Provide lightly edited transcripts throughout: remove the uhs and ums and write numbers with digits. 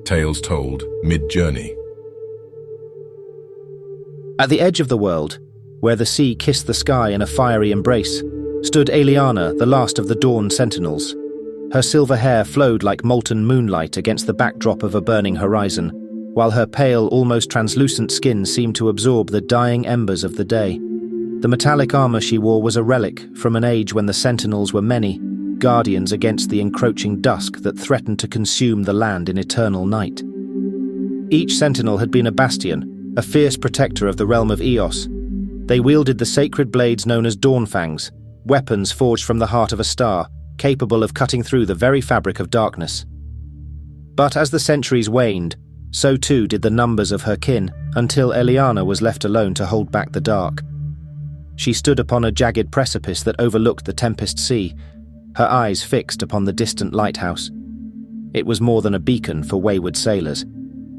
Tales Told, Mid-Journey. At the edge of the world, where the sea kissed the sky in a fiery embrace, stood Eliana, the last of the Dawn Sentinels. Her silver hair flowed like molten moonlight against the backdrop of a burning horizon, while her pale, almost translucent skin seemed to absorb the dying embers of the day. The metallic armor she wore was a relic from an age when the Sentinels were many, guardians against the encroaching dusk that threatened to consume the land in eternal night. Each Sentinel had been a bastion, a fierce protector of the realm of Eos. They wielded the sacred blades known as Dawnfangs, weapons forged from the heart of a star, capable of cutting through the very fabric of darkness. But as the centuries waned, so too did the numbers of her kin, until Eliana was left alone to hold back the dark. She stood upon a jagged precipice that overlooked the Tempest Sea, her eyes fixed upon the distant lighthouse. It was more than a beacon for wayward sailors.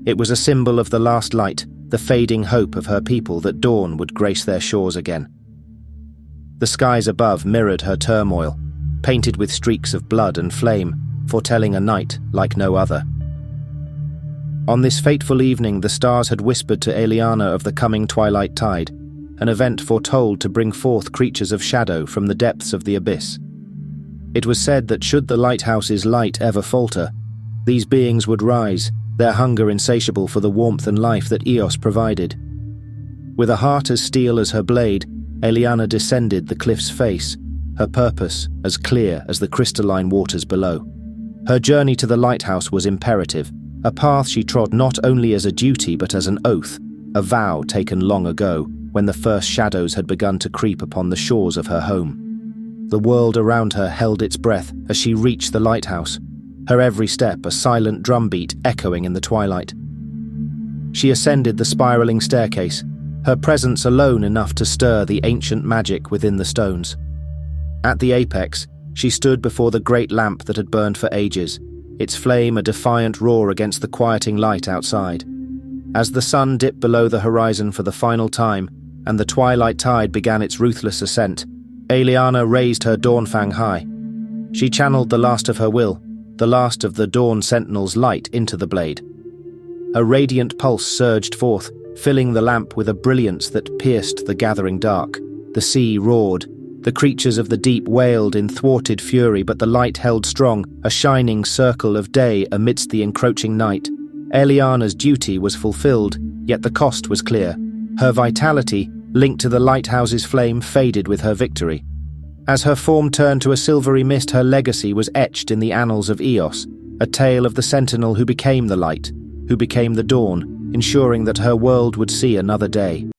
It was a symbol of the last light, the fading hope of her people that dawn would grace their shores again. The skies above mirrored her turmoil, painted with streaks of blood and flame, foretelling a night like no other. On this fateful evening, the stars had whispered to Eliana of the coming twilight tide, an event foretold to bring forth creatures of shadow from the depths of the abyss. It was said that should the lighthouse's light ever falter, these beings would rise, their hunger insatiable for the warmth and life that Eos provided. With a heart as steel as her blade, Eliana descended the cliff's face, her purpose as clear as the crystalline waters below. Her journey to the lighthouse was imperative, a path she trod not only as a duty but as an oath, a vow taken long ago, when the first shadows had begun to creep upon the shores of her home. The world around her held its breath as she reached the lighthouse, her every step a silent drumbeat echoing in the twilight. She ascended the spiraling staircase, her presence alone enough to stir the ancient magic within the stones. At the apex, she stood before the great lamp that had burned for ages, its flame a defiant roar against the quieting light outside. As the sun dipped below the horizon for the final time, and the twilight tide began its ruthless ascent, Eliana raised her Dawnfang high. She channeled the last of her will, the last of the Dawn Sentinel's light into the blade. A radiant pulse surged forth, filling the lamp with a brilliance that pierced the gathering dark. The sea roared. The creatures of the deep wailed in thwarted fury, but the light held strong, a shining circle of day amidst the encroaching night. Eliana's duty was fulfilled, yet the cost was clear. Her vitality, linked to the lighthouse's flame, faded with her victory. As her form turned to a silvery mist, her legacy was etched in the annals of Eos, a tale of the Sentinel who became the light, who became the dawn, ensuring that her world would see another day.